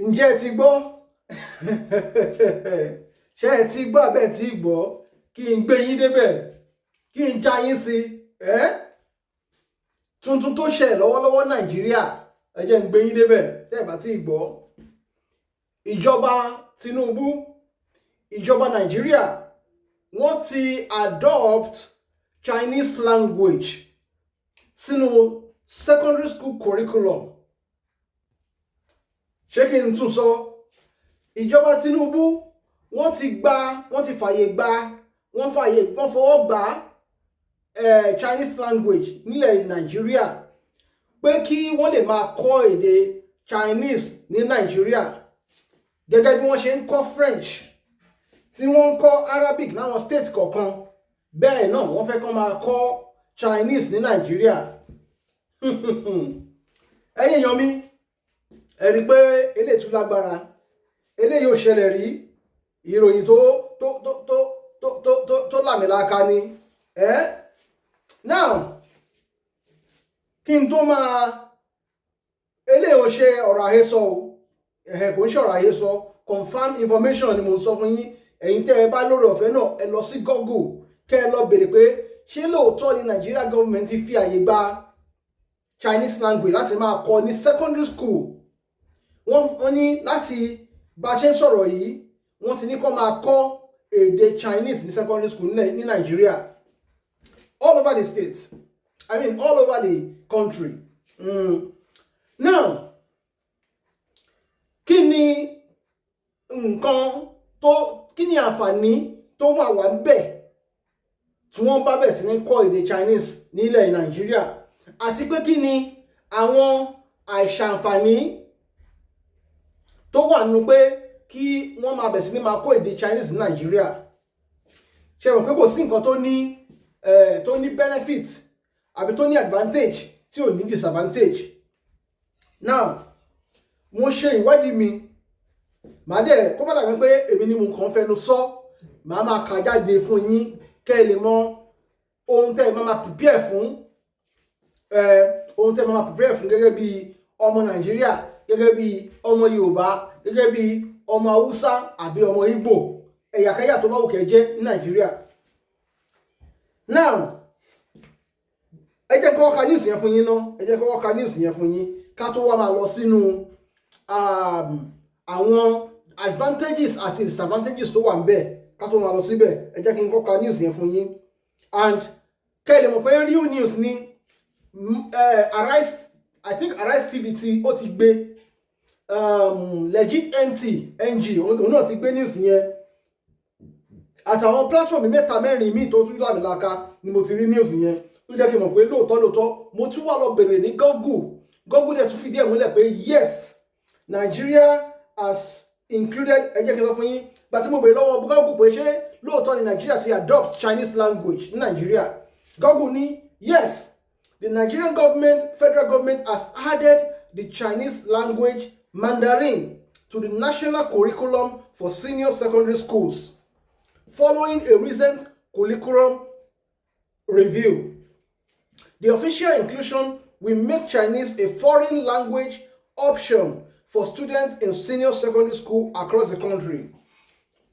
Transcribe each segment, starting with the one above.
ǹjẹ́ ẹ ti gbọ́ ṣé ẹ ti gbọ́ abẹ́ ti gbọ́ kí n gbé yín débẹ̀ kí n já yín sí tuntun tó ṣẹlẹ̀ lọ́wọ́lọ́wọ́ Nàìjíríà ẹ jẹ́ n gbé yín débẹ̀ tẹ́ ẹ bá ti gbọ́ ìjọba Tinubu ìjọba Nàìjíríà wọ́n ti adopt Chinese language sínú secondary school curriculum. Ṣé kí n tún sọ ìjọba Tinubu wọ́n ti fàyè gba wọ́n fọwọ́ gbà Chinese language nílẹ̀ Nàìjíríà pé kí wọ́n lè máa kọ́ èdè Chinese ní Nàìjíríà gẹ́gẹ́ bí wọ́n ṣe ń kọ́ French tí wọ́n ń kọ́ Arabic láwọn state kọ̀ọ̀kan bẹ́ẹ̀ náà wọ́n fẹ́ kán máa kọ́ Chinese ní Nàìjíríà ẹ̀yin èèyàn mi ẹ rí pé eléyìí tún lágbára eléyìí ò ṣẹlẹ̀ rí ìròyìn tó làmìlaka ni now kí n tó máa eléyìí ò ṣe ọ̀rọ̀ àhesọ o kò ń ṣe ọ̀rọ̀ àhesọ confirm information ni mo sọ fún yín ẹ̀yin tẹ́ ẹ bá lórí ọ̀fẹ́ náà ẹ lọ sí Google kẹ́ ẹ lọ béèrè pé ṣé lóòótọ́ ni Nigeria government fi àyè gba Chinese language láti máa kọ́ ní secondary school wọ́n ní láti bá a ṣe ń sọ̀rọ̀ yìí wọ́n ti ní kó máa kọ́ èdè Chinese ní secondary school ní Nigeria all over the state I mean all over the country. Now kí ni àǹfààní tó wà níbẹ̀ tí wọ́n bá bẹ̀ sí ní kọ́ èdè Chinese nílẹ̀ Nigeria àti pé kí ni àwọn àìṣàǹfààní tó wà nínú pé kí wọ́n máa bẹ̀ sí ní máa kọ́ èdè Chinese ní Nàìjíríà ṣe mọ̀ pé kò sí nǹkan tó ní benefit àbí tó ní advantage tí ò ní disadvantage. Now mo ṣe ìwádìí mi màá dẹ̀ kó bá dàbí pé èmi ni mo kàn fẹnu sọ màá máa kà jáde fún yín kẹ́ ẹ lè mọ ohun tẹ́ ẹ máa prepare fún gẹ́gẹ́ bí ọmọ Nàìjíríà gẹ́gẹ́ bí ọmọ Yorùbá gẹ́gẹ́ bí ọmọ Haúsá àbí ọmọ Ìgbò ẹ̀yàkẹ́yà tó bá wù kẹ́ jẹ́ ní Nàìjíríà. Now ẹ jẹ́ kọ́kọ́ ka news yẹn fún yín ká tó wá máa lọ sínú àwọn advantages àti disadvantages tó wà níbẹ̀ ká tó máa lọ síbẹ̀ ẹ jẹ́ kí n kọ́kọ́ ka news yẹn fún yín and kẹ́ ẹ lè mọ̀ pé real news ni Arise TV ó ti gbé Legit NG òun náà ti gbé news yẹn àtàwọn platform mẹ́ta mẹ́rin míì tó tún lámìlaka ni mo ti rí news yẹn tó jẹ́ kí n mọ̀ pé lóòótọ́ mo tún wà lọ bèrè ní Google dẹ̀ tún fìdí ẹ̀ múlẹ̀ pé yes Nigeria has included ẹ jẹ́ kí n sọ fún yín gbà tí mo bèrè lọ́wọ́ Google pé ṣé lóòótọ́ ni Nigeria ti adopt Chinese language ní Nigeria Google ní yes the Nigerian government federal government has added the Chinese language Mandarin to the national curriculum for senior secondary schools following a recent curriculum review. The official inclusion will make Chinese a foreign language option for students in senior secondary school across the country.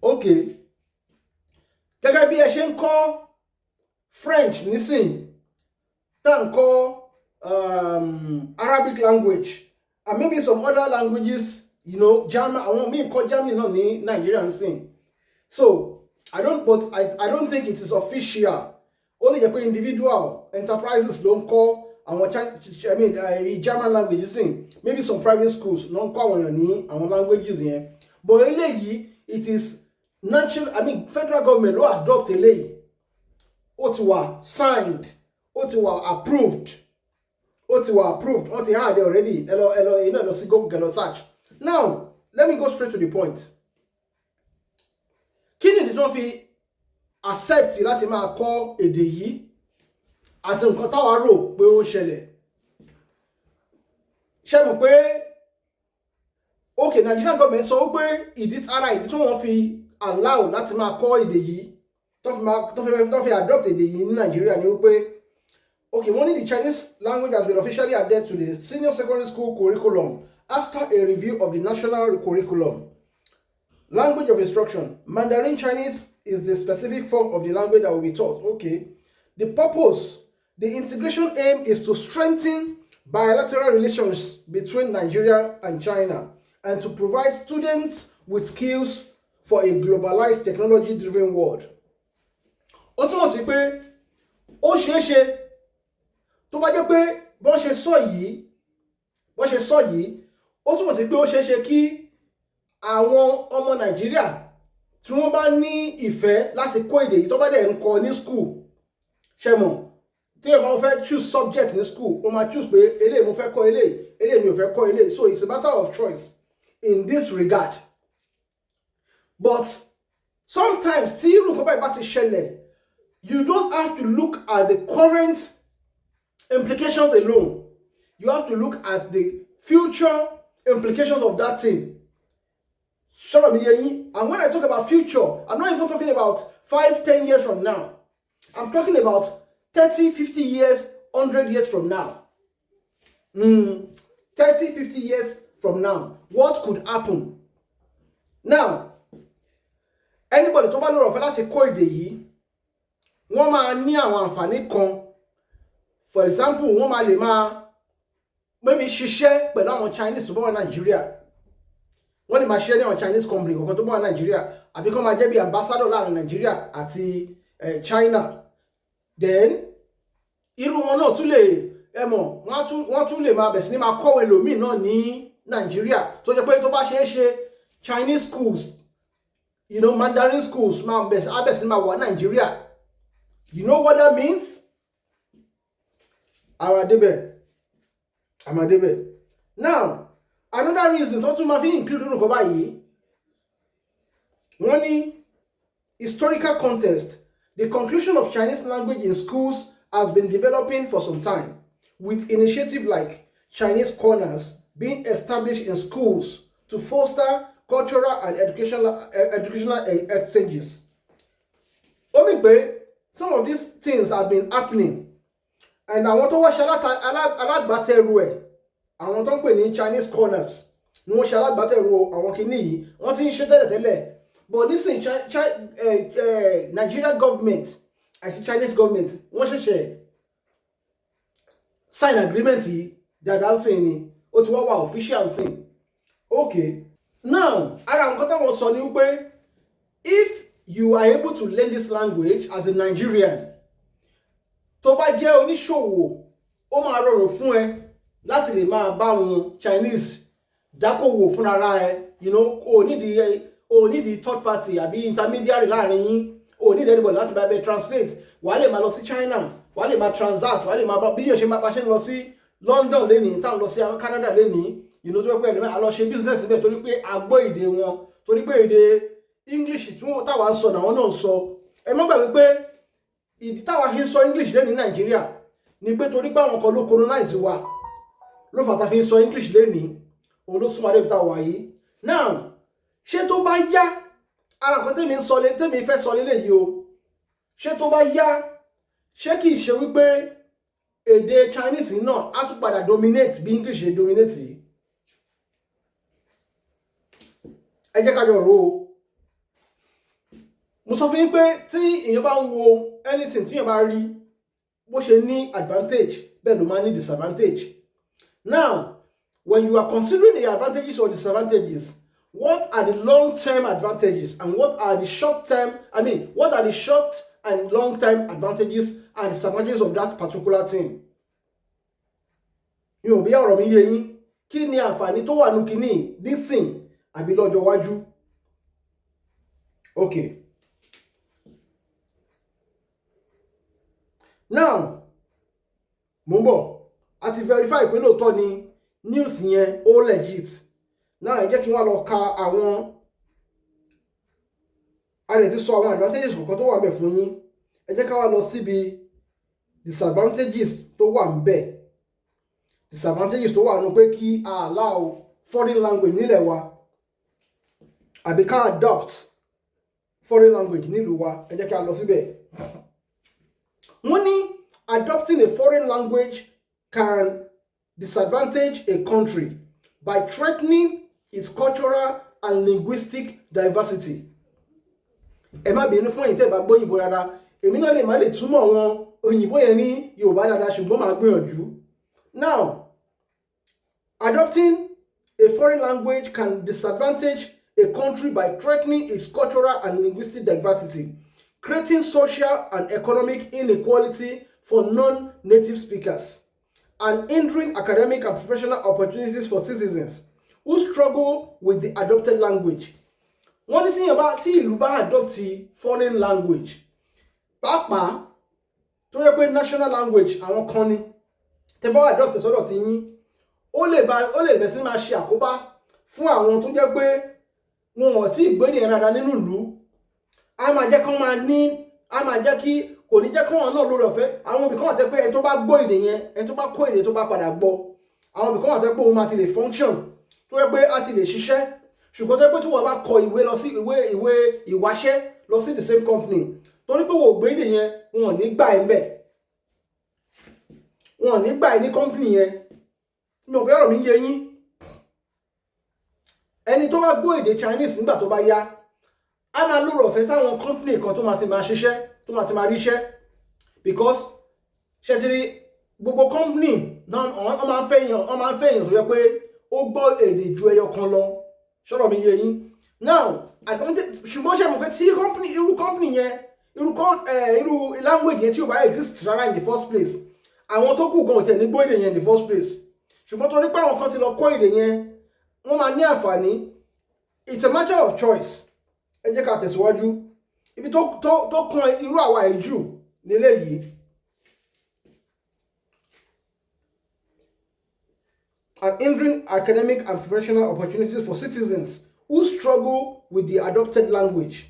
Okay. Gẹ́gẹ́ bí ẹ ṣe ń kọ́ French nísìnyí tá ń kọ́ Arabic language and maybe some other languages, German, àwọn míì kọ́ German náà ní Nigeria nísìnyí. So I don't think it is official. Ó lè jẹ́ pé individual enterprises ló ń kọ́ àwọn German languages sìn maybe some private schools ló ń kọ́ àwọn èèyàn ní àwọn languages yẹn but eléyìí it is natural federal government ló adopt eléyìí ó ti wà signed ó ti wà approved wọ́n ti hard already ẹ lọ sí Google kẹ́ lọ search. Now let me go straight to the point. Kí ni ìdí tí wọ́n fi accept láti máa kọ́ èdè yìí àti nǹkan táwa rò pé ó ń ṣẹlẹ̀ ṣe mọ̀ pé okay Nigerian government sọ pé ìdí tí wọ́n fi allow láti máa kọ́ èdè yìí tó fi adopt èdè yìí ní Nigeria ni wípé okay wọ́n ní the Chinese language has been officially added to the senior secondary school curriculum after a review of the national curriculum. Language of instruction. Mandarin Chinese is the specific form of the language that will be taught. Okay. The purpose, the integration aim is to strengthen bilateral relations between Nigeria and China and to provide students with skills for a globalized technology-driven world. Ó túmọ̀ sí pé ó ṣeé ṣe tó bá jẹ́ pé bọ́n ṣe sọ yìí ó túmọ̀ sí pé ó ṣeé ṣe kí àwọn ọmọ Nàìjíríà tí wọ́n bá ní ìfẹ́ láti kọ́ èdè yìí tó bá dẹ̀ ń kọ́ ní school ṣe mọ̀ tí èèyàn bá fẹ́ choose subject ní school wọ́n máa choose pé eléyìí mo fẹ́ kọ́ eléyìí mi ò fẹ́ kọ́ eléyìí, so it's a matter of choice in this regard. But sometimes tí irú nǹkan báyìí bá ti ṣẹlẹ̀, you don't have to look at the current implications alone. You have to look at the future implications of that thing. And when I talk about future, I'm not even talking about 5-10 years from now. I'm talking about 30-50 years, 100 years from now. 30-50 years from now. What could happen? Now, anybody tó bá lọ́rọ̀ fẹ́ láti kọ́ èdè yìí, wọ́n máa ní àwọn àǹfààní kan. For example, wọ́n máa lè máa maybe ṣiṣẹ́ pẹ̀lú àwọn Chinese tó bá wà Nàìjíríà. Wọ́n lè máa ṣiṣẹ́ ní àwọn Chinese company kankan tó bá wà Nàìjíríà, àbí kán máa jẹ́ bí ambassador láàrin Nàìjíríà àti China. Then irú wọn náà tún lè wọ́n tún lè máa bẹ̀ sí ní máa kọ́wé ẹlòmíì náà ní Nàìjíríà tó jẹ́ pé tó bá ṣeé ṣe Chinese schools, Mandarin schools máa bẹ̀ sí ní máa wà Nàìjíríà. You know what that means? Amadebe. Now, another reason tó tún máa fi include nǹkan báyìí, wọ́n ní historical context. The conclusion of Chinese language in schools has been developing for some time, with initiatives like Chinese corners being established in schools to foster cultural and educational exchanges. Ó mì pé some of these things have been happening, and àwọn tó wá ṣe alágbàtẹrù ẹ̀, àwọn tó ń pè ní Chinese corners ni wọ́n ṣe alágbàtẹrù àwọn kìíní yìí, wọ́n ti ń ṣe tẹ́lẹ̀tẹ́lẹ̀. But this in Nigerian government àti Chinese government wọ́n ṣẹ̀ṣẹ̀ sign agreement yìí dáadáa ń sìn ni, ó ti wá wà official sìn. Okay, now ara nǹkan táwọn sọ ni wípé if you are able to learn this language as a Nigerian, tó bá jẹ́ oníṣòwò, ó máa rọrùn fún ẹ láti lè máa bá àwọn Chinese dákòwò fúnra ẹ. O need the third party àbí intermediary láàrin yín. O need anybody láti bá bẹ translate. Wàá lè máa lọ sí China, wàá lè máa transact, wàá lè máa bá bí yóò ṣe máa bá ṣe ń lọ sí London lénìí, táwọn lọ sí Canada lénìí, tó pẹ́ ẹ̀lẹ́mẹ́ àlọ́ ṣe business níbẹ̀ torí pé a gbọ́ èdè wọn, torí pé èdè English tí táwa ń sọ làwọn náà ń sọ. Ẹ má gbàgbé pé ìdí táwa fi ń sọ English lénìí Nàìjíríà ni pé torí pé àwọn kan ló colonize wa, ló fà tá fi ń sọ English lénìí, òun ló súnmọ́ adébítà wà yìí. Now, ṣé tó bá yá, ara nǹkan tèmi fẹ́ sọ lélẹ̀ yìí o, ṣé tó bá yá, ṣé kìí ṣe wípé èdè Chinese náà á tún padà dominate bí English ṣe dominate yìí? Ẹ jẹ́ ká jọ rò ó. Mo sọ fún yín pé tí èèyàn bá ń wo anything tí èèyàn bá rí bó ṣe ní advantage bẹ́ẹ̀ ló máa ní disadvantage. Now, when you are considering the advantages or disadvantages, what are the long-term advantages and what are the short-term, what are the short and long-term advantages and disadvantages of that particular thing? Bí ọ̀rọ̀ mi yé yín, kí ni àǹfààní tó wà nínú kíní nísìn àbí lọ́jọ́ iwájú? Okay. Now, mo ń bọ̀, a ti verify pé lóòótọ́ ni news yẹn ó legit. Now, ẹ jẹ́ kí n wá lọ ka àwọn ti sọ àwọn advantages kọ̀ọ̀kan tó wà ńbẹ̀ fún yín. Ẹ jẹ́ ká wá lọ síbi disadvantages tó wà ńbẹ̀. Disadvantages tó wà nínú pé kí a allow foreign language nílẹ̀ wa àbí ká adopt foreign language nílùú wa. Ẹ jẹ́ ká lọ síbẹ̀. Wọ́n ní adopting a foreign language can disadvantage a country by threatening its cultural and linguistic diversity. Ẹ má bínú fún ẹ̀yin tẹ́ bá gbọ́ òyìnbó rárá, èmi náà lè má lè túmọ̀ àwọn òyìnbó yẹn ní Yorùbá dáadáa ṣùgbọ́n màá gbìyànjú. Now, adopting a foreign language can disadvantage a country by threatening its cultural and linguistic diversity, creating social and economic inequality for non-native speakers, and hindering academic and professional opportunities for citizens who struggle with the adopted language. Wọ́n ní tí ìlú bá adopt foreign language, pàápàá tó yẹ pé national language àwọn kan ni, tẹ́ bá adopt sọ́dọ̀ ti yín, ó lè bẹ̀rẹ̀ sí máa ṣe àkóbá fún àwọn tó jẹ́ pé wọn ò tí ì gbé ènìyàn dáadáa nínú ìlú. A máa jẹ́ kí kò ní jẹ́ kí wọn náà lórí ọ̀fẹ́. Àwọn ibìkan wà tẹ́ pé ẹni tó bá gbọ́ èdè yẹn, ẹni tó bá kọ́ èdè tó bá padà gbọ́, àwọn ibìkan wà tẹ́ pé òun máa ti lè function, tó yẹ pé a ti lè ṣiṣẹ́. Ṣùgbọ́n tó yẹ pé tí wọ́n bá kọ ìwé lọ sí ìwé ìwáṣẹ́ lọ sí the same company, torí pé wọ́n gbé èdè yẹn, wọn ò ní gbà ẹ́ mbẹ̀, wọn ò ní gbà ẹ́ ní company yẹn. Mi ò bẹ́ ọ̀rọ̀ mi yé yín. Ẹni tó bá gbọ́ èdè Chinese nígbà tó bá yá, a máa lórí ọ̀fẹ́ sáwọn company kan tó máa ti máa ṣiṣẹ́, tó máa ti máa ríṣẹ́, because ṣe ti rí gbogbo company náà wọ́n máa ń fẹ́ èèyàn tó yẹ pé ó gbọ́ èdè ju ẹyọ kan lọ. Ṣọ́rọ̀ mi yé yín. Now, ṣùgbọ́n ṣe mọ̀ pé tí irú company yẹn, irú language yẹn tí ò bá exist rárá in the first place, àwọn tó kù gan ò tẹ̀ ní gbọ́ èdè yẹn in the first place. Ṣùgbọ́n torí pé àwọn kan ti lọ kọ́ èdè yẹn, wọ́n máa ní àǹfààní. It's a matter of choice. Ẹ jẹ́ ká tẹ̀síwájú. Ibi tó kan irú àwa ìjù nílé yìí. And hindering academic and professional opportunities for citizens who struggle with the adopted language.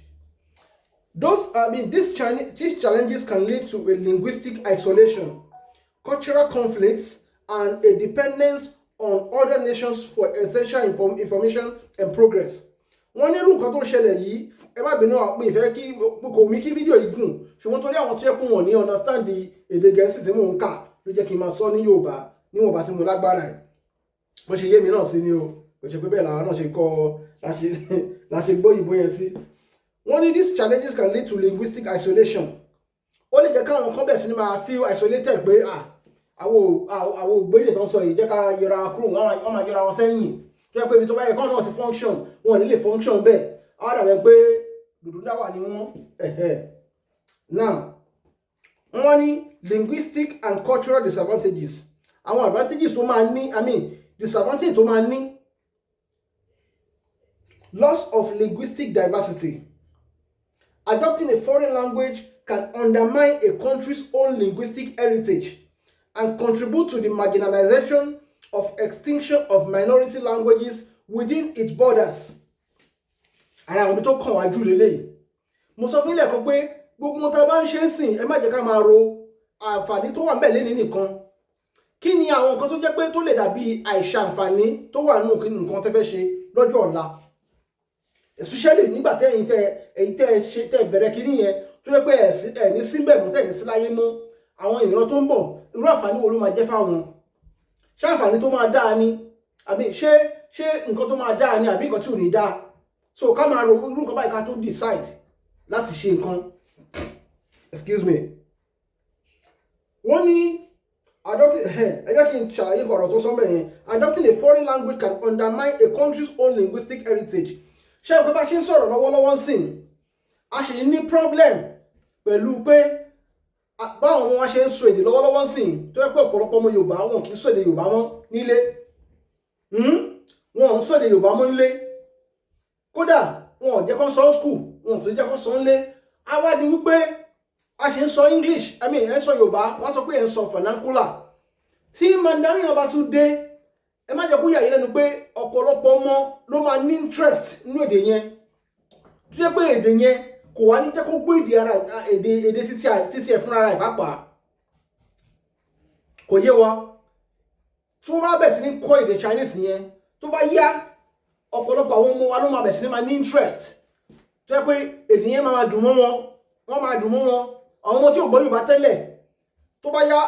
These challenges can lead to a linguistic isolation, cultural conflicts, and a dependence on other nations for essential information and progress. Wọ́n ní irú nǹkan tó ń ṣẹlẹ̀ yìí, ẹ má bínú àpò ìfẹ́ kí kò mí kí fídíò yìí gùn, ṣùgbọ́n torí àwọn tó yẹ kó wọ́n ní understand èdè Gẹ̀ẹ́sì tí mò ń kà ló jẹ́ kí n máa sọ ní Yorùbá níwọ̀nba tí mo lágbára ẹ̀. Bó ṣe yé mi náà sí ni o, kò ṣe pé bẹ́ẹ̀ làwọn náà ṣe kọ́ la ṣe gbọ́ òyìnbó yẹn sí. Wọ́n ní these challenges can lead to linguistic isolation. Ó lè jẹ́ káwọn kan bẹ̀rẹ̀ sí ni máa feel isolated pé àwọn ògbédè tó ń sọ yìí jẹ́ ká yẹra kúrò, wọ́n máa yẹra wọn sẹ́yìn. Tó yẹ pé ibi tó bá yẹ kọ́ náà ti function, wọn ò ní lè function bẹ́ẹ̀. Àwọn dàbẹ̀ pé dùdú dáwà ni wọ́n. Now, wọ́n ní linguistic and cultural disadvantages. Àwọn advantages tó máa ní, disadvantage tó máa ní. Loss of linguistic diversity. Adopting a foreign language can undermine a country's own linguistic heritage and contribute to the marginalization of extinction of minority languages within its borders. Ara àwọn tó kàn wá jù lélẹ́yìí. Mo sọ fún ilé ẹ̀kọ́ pé gbogbo tá a bá ń ṣe ń sìn, ẹ má jẹ́ ká máa ro àǹfààní tó wà ńbẹ̀ lénìí nìkan. Kí ni àwọn nǹkan tó jẹ́ pé tó lè dàbí àìṣàǹfààní tó wà nínú nǹkan tẹ́ fẹ́ ṣe lọ́jọ́ ọ̀la? Especially nígbà tẹ́ tẹ́ bẹ̀rẹ̀ kínní yẹn tó yẹ pé ẹ̀ ní síbẹ̀ mọ́ tẹ̀ ní sí láyé mọ́, àwọn ìran tó ń bọ̀, irú àǹfààní wo ló máa jẹ́ fáwọn? Ṣé àǹfààní tó máa dáa ni? Àbí ṣé nǹkan tó máa dáa ni àbí nǹkan tí ò ní dáa? So ká máa ro irú nǹkan báyìí ká tó decide láti ṣe nǹkan. Excuse me. Wọ́n ní ẹ jẹ́ kí n ṣàlàyé ọ̀rọ̀ tó sọ́mọ̀ yẹn. Adopting a foreign language can undermine a country's own linguistic heritage. Ṣé ìpé bá ṣe ń sọ̀rọ̀ lọ́wọ́lọ́wọ́ ń sìn? A ṣì ní problem pẹ̀lú pé báwọn ọmọ wa ṣe ń sọ èdè lọ́wọ́lọ́wọ́ ń sìn, tó yẹ pé ọ̀pọ̀lọpọ̀ ọmọ Yorùbá wọn kì í sọ èdè Yorùbá mọ́ nílé. Wọn ò ń sọ èdè Yorùbá mọ́ nílé. Kódà wọn ò jẹ́ kó sọ school, wọn ò tún jẹ́ kó sọ nílé. A wá di wípé a ṣe ń sọ English, ẹ̀ ń sọ Yorùbá, wọ́n sọ pé ẹ̀ ń sọ vernacular. Tí Mandarin ọba tún dé, ẹ má jẹ́ kó yà yín lẹ́nu pé ọ̀pọ̀lọpọ̀ ọmọ ló máa ní interest nínú èdè yẹn. Tó yẹ pé èdè yẹn kò wá ní jẹ́ kó gbé èdè títí ẹ̀ fúnra rẹ̀ pàápàá. Kò yé wa. Tí wọ́n bá bẹ̀rẹ̀ sí ní kọ́ èdè Chinese yẹn, tó bá yá ọ̀pọ̀lọpọ̀ àwọn ọmọ wa ló máa bẹ̀rẹ̀ sí ní máa ní interest. Tó yẹ pé èdè yẹn máa dùn mọ́ wọn, wọ́n máa dùn mọ́ wọn. Àwọn ọmọ tí ò gbọ́ Yorùbá tẹ́lẹ̀, tó bá yá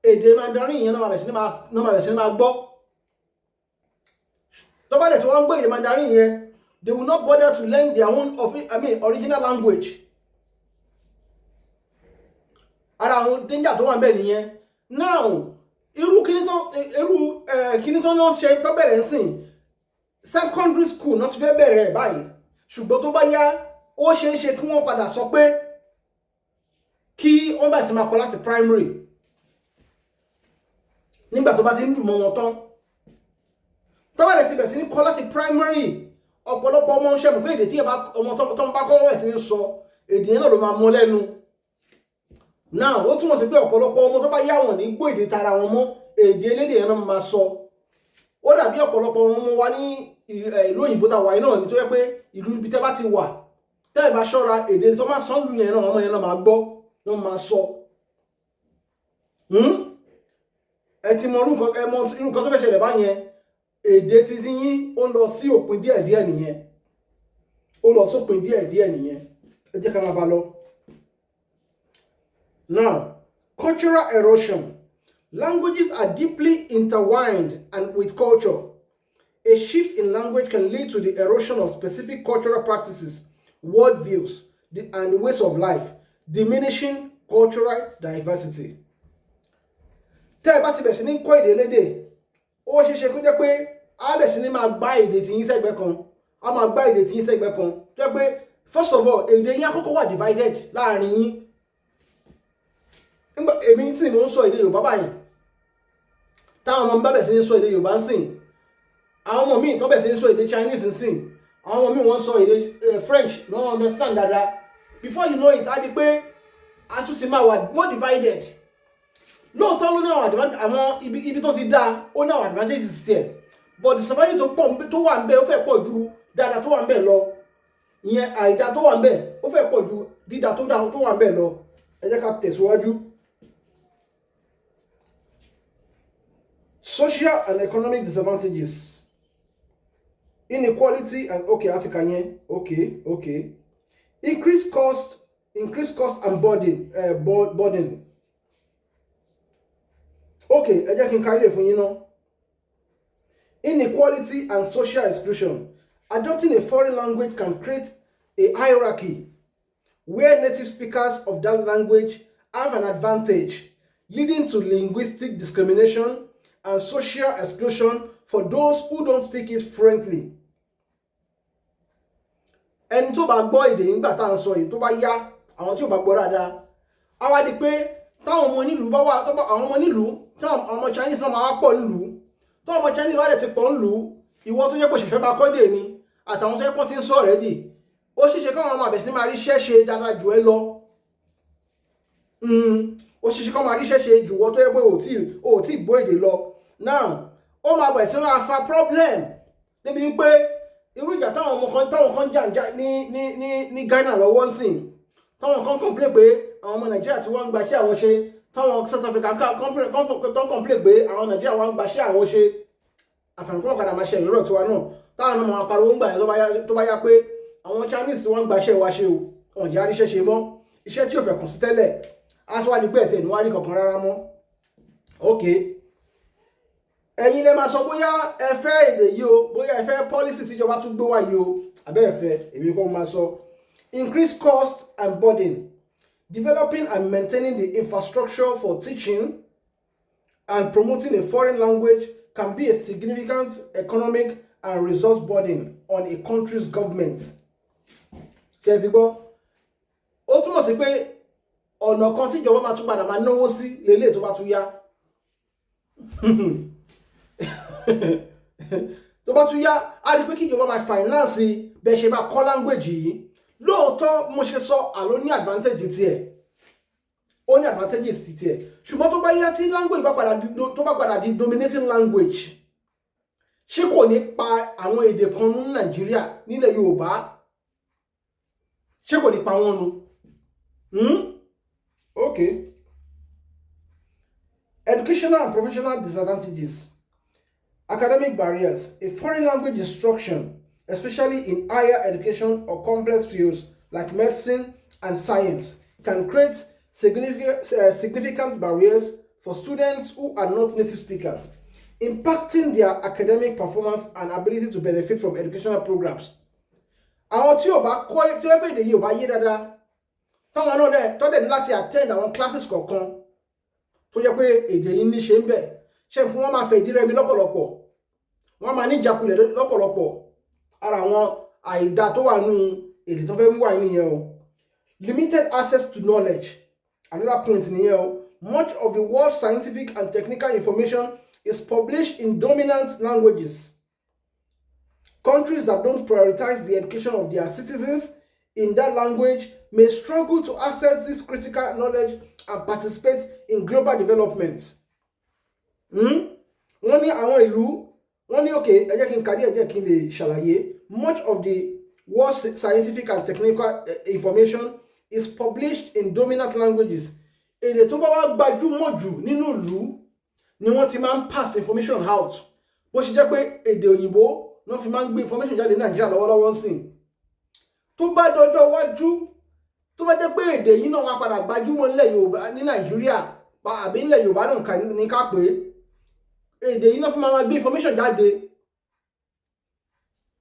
èdè Mandarin yẹn náà máa bẹ̀rẹ̀ sí ní máa gbọ́. tó bá dẹ̀ tí wọ́n ń gbé èdè Mandarin yẹn, they will not bother to learn their own original language. Ara àwọn danger tó wà ńbẹ̀ nìyẹn. Now irú kíní tó ń ṣe tó bẹ̀rẹ̀ ńsìn secondary school náà ti fẹ́ bẹ̀rẹ̀ báyìí, ṣùgbọ́n tó bá yá ó ṣeé ṣe kí wọ́n padà sọ pé kí wọ́n bá ti máa kọ́ láti primary nígbà tó bá ti ń dùn mọ́ wọn tán. Tó bá lè ti bẹ̀ sí ní kọ́ láti primary, ọ̀pọ̀lọpọ̀ ọmọ ń ṣẹ̀mù pé èdè tí ọmọ tó ń bá kọ́ wẹ̀ sí ní sọ èdè yẹn náà ló máa mọ́ lẹ́nu. Now ó túmọ̀ sí pé ọ̀pọ̀lọpọ̀ ọmọ tó bá yá wọn ní gbọ́ èdè tara wọn mọ́, èdè elédè yẹn náà máa sọ. Ó dàbí ọ̀pọ̀lọpọ̀ ọmọ wa ní ìlú òyìnbó ta wà yìí náà ní tó yẹ pé ìlú ibi tẹ́ bá ti wà tẹ́ ẹ̀ bá ṣọ́ra èdè tó máa sọ lù yẹn náà ọmọ yẹn náà máa gbọ́ náà máa sọ. Ẹ ti mọ irú nǹkan tó fẹ́ ṣẹlẹ̀ báyẹn, èdè títí yín ó lọ sí òpin díẹ̀díẹ̀ nìyẹn. Ó lọ sópin díẹ̀díẹ̀ nìyẹn. Ẹ jẹ́ ká máa bá lọ. Now, cultural erosion. Languages are deeply intertwined and with culture. A shift in language can lead to the erosion of specific cultural practices, worldviews, and ways of life, diminishing cultural diversity. Tẹ́ ẹ bá ti bẹ̀ sí ní kọ́ èdè elédè, ó ṣeé ṣe kó jẹ́ pé a bẹ̀ sí ní máa gbá èdè tí yín sẹ́gbẹ́ kan, a máa gbá èdè tí yín sẹ́gbẹ́ kan. Jẹ́ pé first of all, èdè yín àkọ́kọ́ wà divided láàrin yín. Nígbà èmi sì mò ń sọ èdè Yorùbá báyìí, táwọn ọmọ mi bá bẹ̀ sí ní sọ èdè Yorùbá ń sìn, àwọn ọmọ mi tó bẹ̀ sí ní sọ èdè Chinese ń sìn, àwọn ọmọ mi wọ́n sọ èdè French, no understand dáadáa. Before you know it, á di pé a tún ti máa wà more divided. Lóòótọ́ ló ní àwọn ibi tó ti dáa, ó ní àwọn advantages tiẹ̀, but disadvantage tó wà ń bẹ̀ ó fẹ́ pọ̀ ju dáadáa tó wà ń bẹ̀ lọ. Ìyẹn àìdá tó wà ń bẹ̀ ó fẹ́ pọ̀ ju dídá tó wà ń bẹ̀ lọ. Ẹ jẹ́ ká tẹ̀síwájú. Social and economic disadvantages. Inequality and Africa yẹn. Okay. Increased cost and burden. Okay, ẹ jẹ́ kí n ka ilé fún yín náà. Inequality and social exclusion. Adopting a foreign language can create a hierarchy where native speakers of that language have an advantage, leading to linguistic discrimination and social exclusion for those who don't speak it fluently. Ẹni tó bá gbọ́ èdè nígbà tá à ń sọ yìí tó bá yá, àwọn tí ò bá gbọ́ dáadáa, á wá di pé táwọn ọmọ onílùú bá wà, àwọn ọmọ onílùú, táwọn ọmọ Chinese náà máa pọ̀ nílùú, táwọn ọmọ Chinese bá dẹ̀ ti pọ̀ nílùú, ìwọ tó yẹ kó ṣẹ̀fẹ̀ máa kọ́ èdè ni, àtàwọn tó yẹ kó ti ń sọ already, ó ṣeéṣe káwọn ọmọ àbẹ̀sí máa rí iṣẹ́ ṣe dáadáa jù ẹ́ lọ. Ó ṣeéṣe káwọn máa rí iṣẹ́ ṣe jù wọ́n tó yẹ pé ò tí gbọ́ èdè lọ. Now, ó máa bẹ̀rẹ̀ sí máa fa problem débi pé irú ìjà táwọn kan jà ní Ghana lọ́wọ́ ń sìn, táwọn kan complain pé àwọn ọmọ Nàìjíríà tí wọ́n ń gbaṣẹ́ àwọn ṣe, táwọn South Africa complain pé àwọn Nàìjíríà wọ́n ń gbaṣẹ́ àwọn ṣe, àfẹnukọ́ padà máa ṣe ìrọ̀ tiwa náà, táwọn ọmọ apariwo ń gbà yẹn tó bá yá pé àwọn Chinese tí wọ́n ń gbaṣẹ́ wa ṣe o, wọ́n jẹ́ àríṣẹ́ ṣe mọ́, iṣẹ́ tí ò fẹ́ kàn sí tẹ́lẹ̀, á tún wá ní gbẹ̀tẹ̀ ní wá rí kankan rárá mọ́. Okay. Ẹ̀yin lè máa sọ bóyá ẹ fẹ́ èdè yìí o, bóyá ẹ fẹ́ policy tíjọba tún gbé wá yìí o, àbẹ́ ẹ fẹ́, èmi kò máa sọ. Increased cost and burden. Developing and maintaining the infrastructure for teaching and promoting a foreign language can be a significant economic and resource burden on a country's government. Ṣé ẹ ti gbọ́? Ó túmọ̀ sí pé ọ̀nà kan tíjọba máa tún padà máa náwó sí lélẹ̀ tó bá tún yá. Tó bá tún yá, a rí pé kí ìjọba máa finance bẹ́ẹ̀ ṣe máa kọ́ language yìí. Lóòótọ́ mo ṣe sọ àló ní advantage tiẹ̀, ó ní advantages tiẹ̀, ṣùgbọ́n tó bá yá tí language bá padà di dominating language, ṣé kò ní pa àwọn èdè kan ní Nàìjíríà nílẹ̀ Yorùbá? Ṣé kò ní pa wọ́n nu? Okay. Educational and professional disadvantages. Academic barriers. A foreign language instruction, especially in higher education or complex fields like medicine and science, can create significant barriers for students who are not native speakers. impacting their academic performance and ability to benefit from educational programs. Àwọn tí ò bá kọ́ tí ó pé èdè yìí ò bá yé dáadáa táwọn náà dẹ̀ tó dẹ̀ ní láti attend àwọn classes kọ̀ọ̀kan tó jẹ́ pé èdè yìí ní ṣe ń bẹ̀ ṣe fún wọn máa fẹ́ ìdí rẹmi lọ́pọ̀lọpọ̀ wọ́n máa ní ìjákulẹ̀ lọ́pọ̀lọpọ̀ ara àwọn àìdá tó wà nínú èdè tó fẹ́ mú wà nìyẹn o. Limited access to knowledge, another point nìyẹn o. Much of the world's scientific and technical information is published in dominant languages. Countries that don't prioritize the education of their citizens in that language may struggle to access this critical knowledge and participate in global development. Wọ́n ní àwọn ìlú, wọ́n ní okay, ẹ jẹ́ kí n kà díẹ̀ díẹ̀ kí n lè ṣàlàyé. Much of the world's scientific and technical information is published in dominant languages. Èdè tó bá wá gbajúmọ̀ jù nínú ìlú ni wọ́n ti máa ń pass information out. Bó ṣe jẹ́ pé èdè òyìnbó náà fi máa ń gbé information jáde ní Nàìjíríà lọ́wọ́lọ́wọ́ sí. Tó bá dọjọ́ wájú, tó bá jẹ́ pé èdè yìí náà wá padà gbajúmọ̀ nílẹ̀ Yorùbá ní Nàìjíríà àbí nílẹ̀ Yorùbá náà ní ká pé èdè yìí náà fi máa gbé information jáde.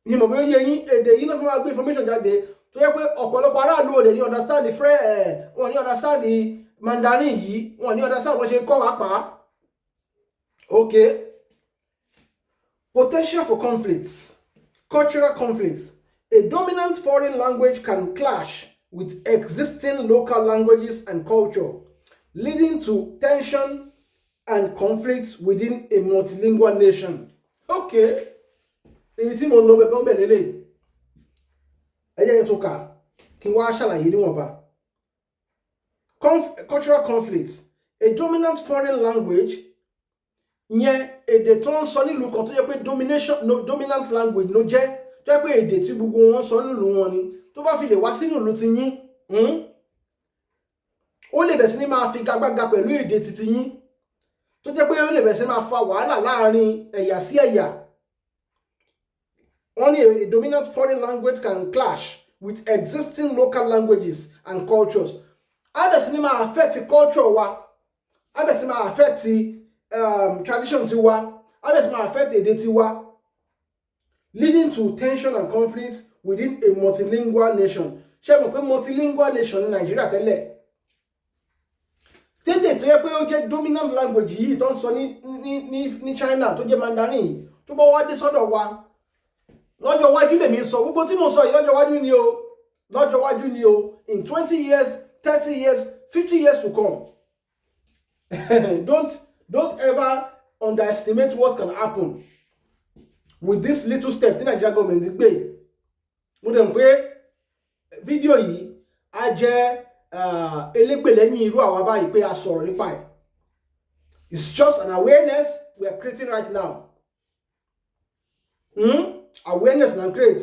Ní mọ̀ bí ó yé yín, èdè yìí náà fi máa gbé information jáde tó jẹ́ pé ọ̀pọ̀lọpọ̀ aráàlú òde ní understand wọ́n ní understand Mandarin yìí, wọ́n ní understand wọ́n ṣe kọ́ wá pa. Okay. Potential for conflicts. Cultural conflicts. A dominant foreign language can clash with existing local languages and culture, leading to tension and conflicts within a multilingual nation. Okay. Ibi tí mo ń lọ bẹ̀ gan bẹ̀ lélẹ̀. Ẹ jẹ́ kí n tún kà kí n wá ṣàlàyé níwọ̀nba. Cultural conflicts. A dominant foreign language yẹn èdè tó ń sọ nílùú kan tó jẹ́ pé dominant language ló jẹ́ tó jẹ́ pé èdè tí gbogbo wọn sọ nílùú wọn ni tó bá fi lè wá sínú ìlú ti yín ó lè bẹ̀ sí ní máa fi gagbága pẹ̀lú èdè titi yín tó jẹ́ pé ó lè bẹ̀ sí ní máa fa wàhálà láàrin ẹ̀yà sí ẹ̀yà. Only a dominant foreign language can clash with existing local languages and cultures. How does it affect the culture wa? How does it affect the traditions wa? How does it affect the identity wa? Leading to tension and conflicts within a multilingual nation. Ṣé mo pé multilingual nation ní Nigeria tẹ́lẹ̀? Tẹ́lẹ̀ tó yẹ pé ó jẹ́ dominant language yìí tó ń sọ ní China tó jẹ́ Mandarin tó bá wá dé sọ́dọ̀ wa. Lọ́jọ́ iwájú lèmi sọ gbogbo tí mo sọ yìí lọ́jọ́ iwájú ni o. Lọ́jọ́ iwájú ni o. In 20 years, 30 years, 50 years to come. Don't ever underestimate what can happen with this little step tí Nigeria government gbé. Mo dẹ̀ mọ̀ pé fídíò yìí á jẹ́ elégbè lẹ́yìn irú àwa báyìí pé a sọ̀rọ̀ nípa ẹ̀. It's just an awareness we are creating right now. Awareness na create.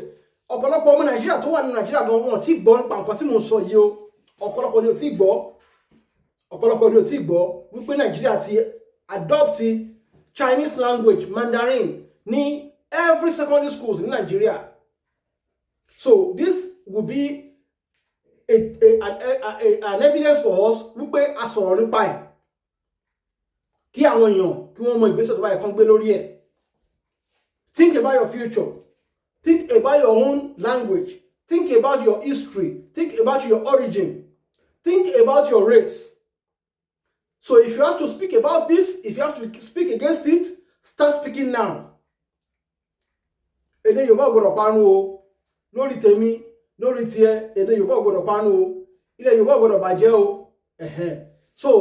Ọ̀pọ̀lọpọ̀ ọmọ Nàìjíríà tó wà ní Nàìjíríà gan wọn tí gbọ́ nípa nǹkan tí mo sọ yìí o. Ọ̀pọ̀lọpọ̀ ni ò tí gbọ́. Ọ̀pọ̀lọpọ̀ ni ò tí gbọ́ wípé Nàìjíríà ti adopt Chinese language Mandarin ní every secondary schools in Nigeria. So this will be an evidence for us wípé a sọ̀rọ̀ nípa ẹ̀. Kí àwọn èèyàn kí wọ́n mọ ìgbésẹ̀ tó bá yẹ kán gbé lórí ẹ̀. Think about your future. Think about your own language. Think about your history. Think about your origin. Think about your race. So if you have to speak about this, if you have to speak against it, start speaking now. Èdè Yorùbá ò gbọdọ̀ parun o. Lórí tèmi, lórí tiẹ̀, èdè Yorùbá ò gbọdọ̀ parun o. Ilẹ̀ Yorùbá ò gbọdọ̀ bàjẹ́ o. So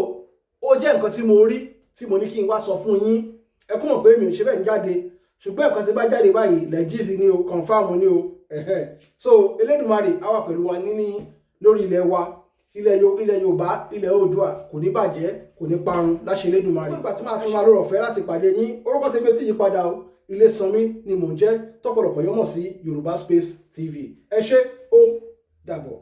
ó jẹ́ nǹkan tí mo rí tí mo ní kí n wá sọ fún yín. Ẹ kún mọ̀ pé mi ò ṣe bẹ́ẹ̀ ń jáde. Ṣùgbọ́n nǹkan tí bá jáde báyìí legit ni o, confirm ni o. So Elédùmarè á wà pẹ̀lú wa lórí ilẹ̀ wa. Ilẹ̀ Yorùbá, ilẹ̀ Oòduà kò ní bàjẹ́, kò ní parun láṣẹ Elédùmarè. Nígbà tí máa tún máa lórọ̀ fẹ́ láti pàdé yín, orúkọ tèmi tí yí padà o. Ilésanmí ni mò ń jẹ́, tọ́pọ̀lọpọ̀ yọmọ̀ sí Yorùbá Space TV. Ẹ ṣé, ó dàbọ̀.